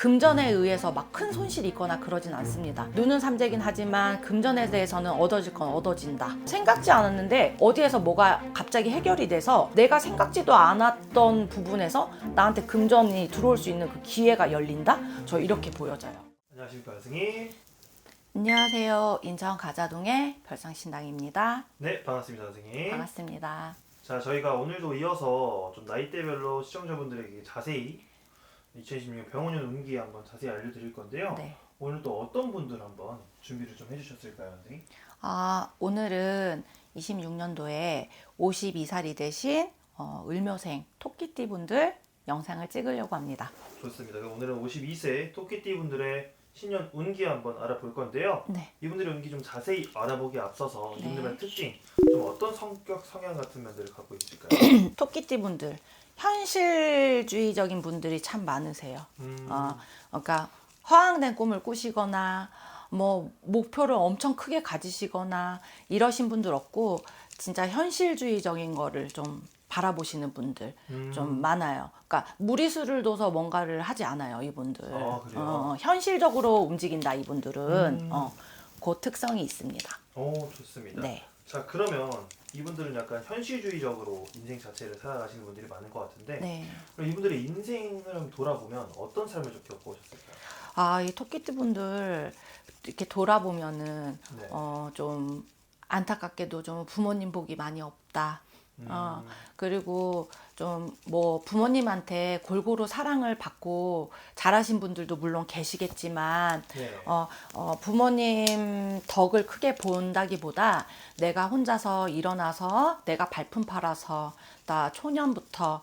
금전에 의해서 막 큰 손실이 있거나 그러진 않습니다. 눈은 삼재긴 하지만 금전에 대해서는 얻어질 건 얻어진다. 생각지 않았는데 어디에서 뭐가 갑자기 해결이 돼서 내가 생각지도 않았던 부분에서 나한테 금전이 들어올 수 있는 그 기회가 열린다? 저 이렇게 보여져요. 안녕하십니까, 선생님. 안녕하세요. 인천 가자동의 별상신당입니다. 네, 반갑습니다, 선생님. 반갑습니다. 자, 저희가 오늘도 이어서 좀 나이대별로 시청자분들에게 자세히 2016년 병원년 운기 한번 자세히 알려드릴 건데요. 네. 오늘 또 어떤 분들 한번 준비를 좀 해주셨을까요, 선생님? 오늘은 26년도에 52살이 되신 을묘생 토끼띠 분들 영상을 찍으려고 합니다. 좋습니다. 그럼 오늘은 52세 토끼띠 분들의 신년 운기 한번 알아볼 건데요. 네. 이분들의 운기 좀 자세히 알아보기 앞서서 네. 이분들의 특징, 좀 어떤 성격, 성향 같은 면들을 갖고 있을까요? 토끼띠 분들 현실주의적인 분들이 참 많으세요. 그러니까 허황된 꿈을 꾸시거나 뭐 목표를 엄청 크게 가지시거나 이러신 분들 없고 진짜 현실주의적인 거를 좀 바라보시는 분들 좀 많아요. 그러니까 무리수를 둬서 뭔가를 하지 않아요, 이분들. 아, 그래요? 현실적으로 움직인다, 이분들은. 그 특성이 있습니다. 오, 좋습니다. 네. 자, 그러면 이분들은 약간 현실주의적으로 인생 자체를 살아가시는 분들이 많은 것 같은데, 네. 그럼 이분들의 인생을 한번 돌아보면 어떤 삶을 좀 겪어오셨을까요? 이 토끼띠 분들 이렇게 돌아보면은 네. 좀 안타깝게도 좀 부모님 복이 많이 없다. 그리고 좀 뭐 부모님한테 골고루 사랑을 받고 자라신 분들도 물론 계시겠지만 네. 부모님 덕을 크게 본다기보다 내가 혼자서 일어나서 내가 발품 팔아서 나 초년부터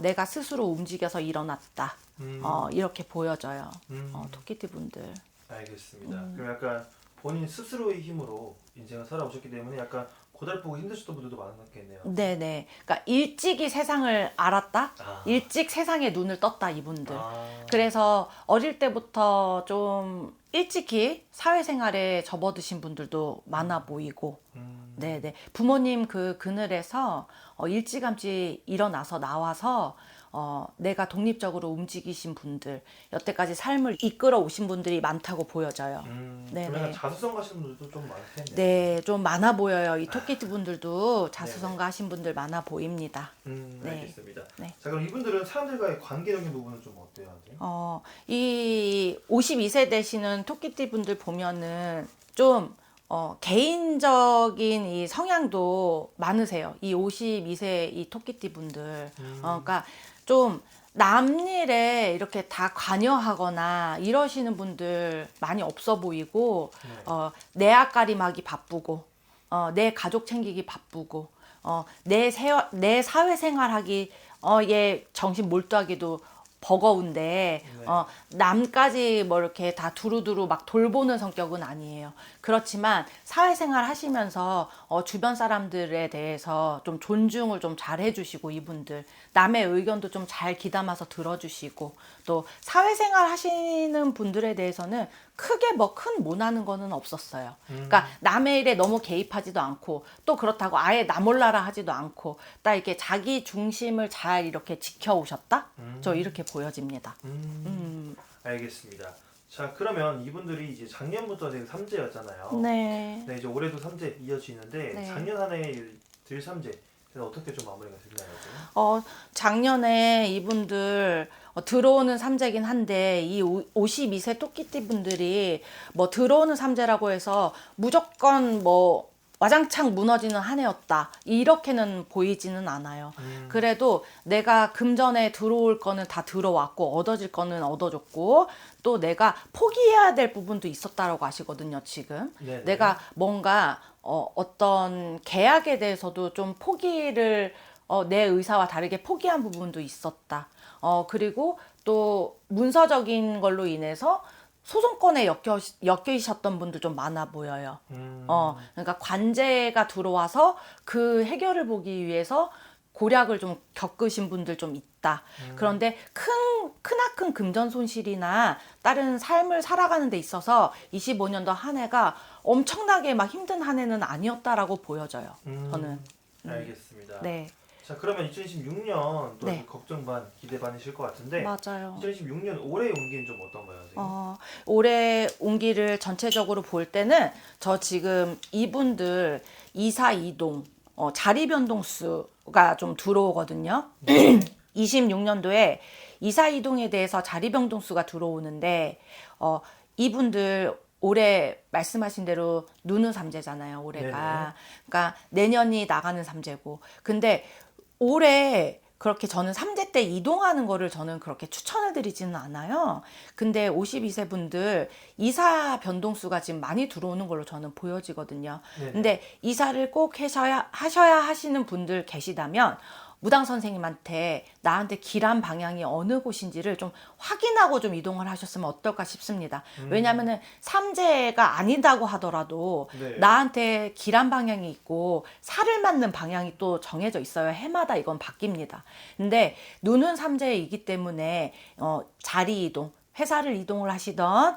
내가 스스로 움직여서 일어났다. 이렇게 보여져요. 토끼띠 분들. 알겠습니다. 그럼 약간 본인 스스로의 힘으로 인생을 살아오셨기 때문에 약간 고달프고 힘드셨던 분들도 많았겠네요. 네네. 그러니까 일찍이 세상을 알았다. 일찍 세상에 눈을 떴다, 이분들. 그래서 어릴 때부터 좀 일찍이 사회생활에 접어드신 분들도 많아 보이고, 네네. 부모님 그 그늘에서 일찌감치 일어나서 나와서 내가 독립적으로 움직이신 분들, 여태까지 삶을 이끌어 오신 분들이 많다고 보여져요. 그러면 자수성 가시는 분들도 좀 많을 텐데. 네, 좀 많아 보여요. 이 토끼띠 분들도 자수성가 하신 분들 많아 보입니다. 네. 알겠습니다. 네. 자, 그럼 이분들은 사람들과의 관계적인 부분은 좀 어때요, 선생님? 이 52세 되시는 토끼띠 분들 보면은 좀 개인적인 이 성향도 많으세요. 이 52세 이 토끼띠 분들. 그러니까 좀 남일에 이렇게 다 관여하거나 이러시는 분들 많이 없어 보이고, 내 앞가림하기 바쁘고, 내 가족 챙기기 바쁘고, 내 사회생활하기, 얘 정신 몰두하기도 버거운데, 남까지 뭐 이렇게 다 두루두루 막 돌보는 성격은 아니에요. 그렇지만 사회생활 하시면서 주변 사람들에 대해서 좀 존중을 좀 잘 해주시고, 이분들 남의 의견도 좀 잘 귀담아서 들어주시고, 또 사회생활 하시는 분들에 대해서는 크게 뭐 큰 모나는 거는 없었어요. 그러니까 남의 일에 너무 개입하지도 않고, 또 그렇다고 아예 나 몰라라 하지도 않고, 딱 이렇게 자기 중심을 잘 이렇게 지켜오셨다? 저 이렇게 보여집니다. 알겠습니다. 자, 그러면 이분들이 이제 작년부터 지금 삼재였잖아요. 네. 네, 이제 올해도 삼재 이어지는데 네. 작년 한 해의 들 삼재 어떻게 좀 마무리가 됐나요? 작년에 이분들 들어오는 삼재긴 한데, 이 52세 토끼띠 분들이 뭐 들어오는 삼재라고 해서 무조건 뭐 와장창 무너지는 한 해였다, 이렇게는 보이지는 않아요. 그래도 내가 금전에 들어올 거는 다 들어왔고, 얻어질 거는 얻어줬고, 또 내가 포기해야 될 부분도 있었다라고 하시거든요, 지금. 네네. 내가 뭔가 어떤 계약에 대해서도 좀 포기를 내 의사와 다르게 포기한 부분도 있었다. 그리고 또 문서적인 걸로 인해서 소송권에 엮이셨던 분들 좀 많아 보여요. 그러니까 관제가 들어와서 그 해결을 보기 위해서 고략을 좀 겪으신 분들 좀 있다. 그런데 크나큰 금전 손실이나 다른 삶을 살아가는 데 있어서 25년도 한 해가 엄청나게 막 힘든 한 해는 아니었다라고 보여져요. 저는. 알겠습니다. 네. 자, 그러면 2026년 또 네. 걱정 반, 기대 반이실 것 같은데 맞아요. 2026년 올해 운기는 좀 어떤가요, 선생님? 올해 운기를 전체적으로 볼 때는 저 지금 이분들 이사 이동, 자리 변동수가 좀 들어오거든요. 네. 26년도에 이사 이동에 대해서 자리 변동수가 들어오는데 이분들 올해 말씀하신 대로 누는 삼재잖아요, 올해가. 그러니까 내년이 나가는 삼재고. 근데 올해 그렇게 저는 삼재 때 이동하는 거를 저는 그렇게 추천을 드리지는 않아요. 근데 52세 분들 이사 변동수가 지금 많이 들어오는 걸로 저는 보여지거든요. 네네. 근데 이사를 꼭 하셔야 하시는 분들 계시다면 무당 선생님한테 나한테 길한 방향이 어느 곳인지를 좀 확인하고 좀 이동을 하셨으면 어떨까 싶습니다. 왜냐하면은 삼재가 아니다고 하더라도 네. 나한테 길한 방향이 있고 살을 맞는 방향이 또 정해져 있어요. 해마다 이건 바뀝니다. 근데 눈은 삼재이기 때문에 자리 이동, 회사를 이동을 하시던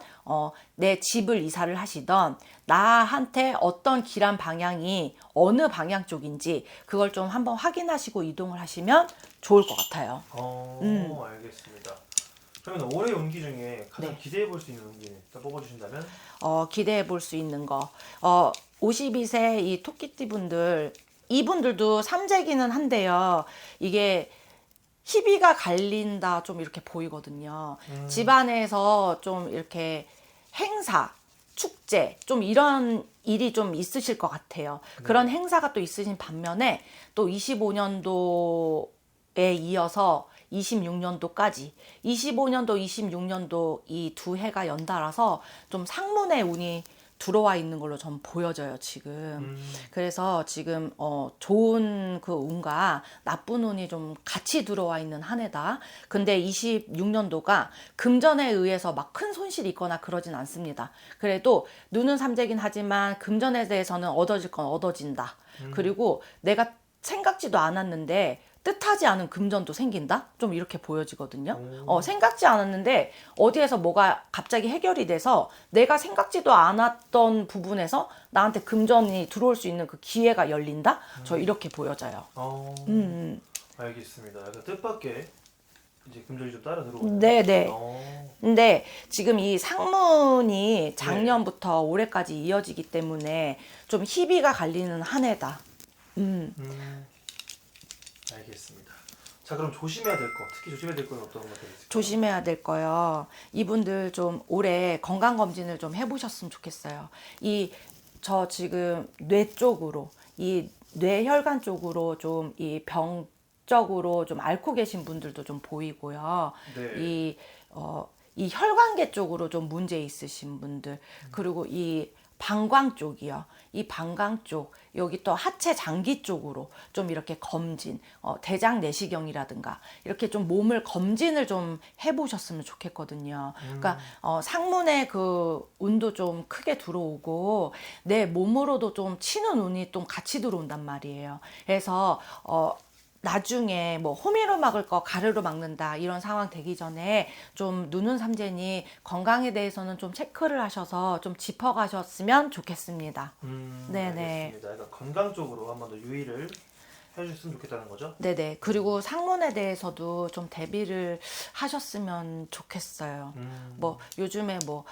내 집을 이사를 하시던 나한테 어떤 길한 방향이 어느 방향 쪽인지 그걸 좀 한번 확인하시고 이동을 하시면 좋을 것 같아요. 알겠습니다. 그러면 올해 운기 중에 가장 네. 기대해 볼 수 있는 운기는 딱 뽑아주신다면? 기대해 볼 수 있는 거. 52세 이 토끼띠 분들, 이분들도 삼재기는 한데요. 이게 희비가 갈린다 좀 이렇게 보이거든요. 집안에서 좀 이렇게 행사, 축제 좀 이런 일이 좀 있으실 것 같아요. 그런 행사가 또 있으신 반면에 또 25년도에 이어서 26년도까지 25년도, 26년도 이 두 해가 연달아서 좀 상문의 운이 들어와 있는 걸로 전 보여져요, 지금. 그래서 지금 좋은 그 운과 나쁜 운이 좀 같이 들어와 있는 한 해다. 근데 26년도가 금전에 의해서 막 큰 손실이 있거나 그러진 않습니다. 그래도 눈은 삼재긴 하지만 금전에 대해서는 얻어질 건 얻어진다. 그리고 내가 생각지도 않았는데 뜻하지 않은 금전도 생긴다? 좀 이렇게 보여지거든요. 생각지 않았는데 어디에서 뭐가 갑자기 해결이 돼서 내가 생각지도 않았던 부분에서 나한테 금전이 들어올 수 있는 그 기회가 열린다? 저 이렇게 보여져요. 알겠습니다. 약간 뜻밖의 이제 금전이 좀 따라 들어오네요. 네네. 근데 지금 이 상문이 작년부터 올해까지 이어지기 때문에 좀 희비가 갈리는 한 해다. 알겠습니다. 자, 그럼 조심해야 될 거, 특히 조심해야 될 건 어떤 것들이 있을까요? 조심해야 될 거요. 이분들 좀 올해 건강 검진을 좀 해보셨으면 좋겠어요. 저 지금 뇌 쪽으로, 이 뇌혈관 쪽으로 좀 이 병적으로 좀 앓고 계신 분들도 좀 보이고요. 네. 이 혈관계 쪽으로 좀 문제 있으신 분들, 그리고 이 방광 쪽이요. 이 방광 쪽, 여기 또 하체 장기 쪽으로 좀 이렇게 검진, 대장 내시경이라든가 이렇게 좀 몸을 검진을 좀 해보셨으면 좋겠거든요. 그러니까 상문에 그 운도 좀 크게 들어오고 내 몸으로도 좀 치는 운이 좀 같이 들어온단 말이에요. 그래서 나중에 뭐 호미로 막을 거 가르로 막는다 이런 상황 되기 전에 좀 누는 삼재니 건강에 대해서는 좀 체크를 하셔서 좀 짚어가셨으면 좋겠습니다. 네네. 알겠습니다. 약간 건강 쪽으로 한 번 더 유의를 해주셨으면 좋겠다는 거죠? 네네. 그리고 상문에 대해서도 좀 대비를 하셨으면 좋겠어요. 뭐 요즘에 뭐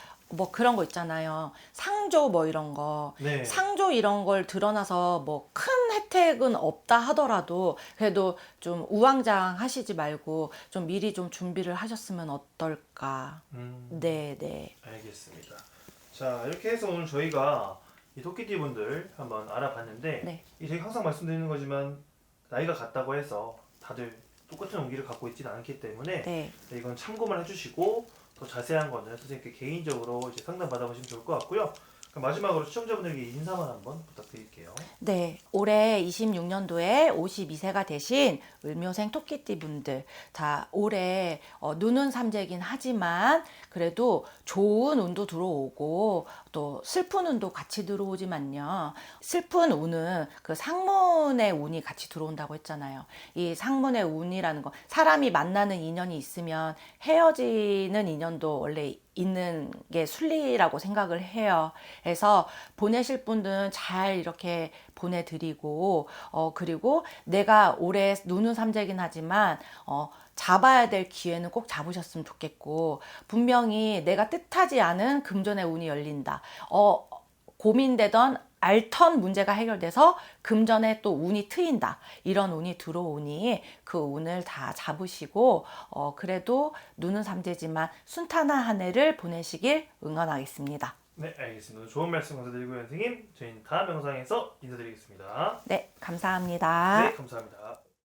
그런 거 있잖아요. 상조 뭐 이런 거. 네. 상조 이런 걸 드러나서 뭐 큰 혜택은 없다 하더라도 그래도 좀 우왕좌왕 하시지 말고 좀 미리 좀 준비를 하셨으면 어떨까. 네네. 알겠습니다. 자, 이렇게 해서 오늘 저희가 이 토끼띠 분들 한번 알아봤는데 네. 이 저희 항상 말씀드리는 거지만 나이가 같다고 해서 다들 똑같은 운기를 갖고 있지는 않기 때문에 네. 이건 참고만 해주시고 더 자세한 거는 선생님께 개인적으로 이제 상담 받아보시면 좋을 것 같고요. 그럼 마지막으로 시청자분들에게 인사만 한번 부탁드릴게요. 네, 올해 26년도에 52세가 되신 을묘생 토끼띠 분들, 자, 올해 눈은 삼재긴 하지만 그래도 좋은 운도 들어오고 또 슬픈 운도 같이 들어오지만요. 슬픈 운은 그 상문의 운이 같이 들어온다고 했잖아요. 이 상문의 운이라는 거, 사람이 만나는 인연이 있으면 헤어지는 인연도 원래 있는 게 순리라고 생각을 해요. 그래서 보내실 분들은 잘 이렇게 보내드리고, 그리고 내가 올해 누는 삼재긴 하지만, 잡아야 될 기회는 꼭 잡으셨으면 좋겠고, 분명히 내가 뜻하지 않은 금전의 운이 열린다. 고민되던 알턴 문제가 해결돼서 금전에 또 운이 트인다. 이런 운이 들어오니 그 운을 다 잡으시고 그래도 누는 삼재지만 순탄한 한 해를 보내시길 응원하겠습니다. 네, 알겠습니다. 좋은 말씀 감사드리고요, 선생님. 저희는 다음 영상에서 인사드리겠습니다. 네, 감사합니다. 네, 감사합니다.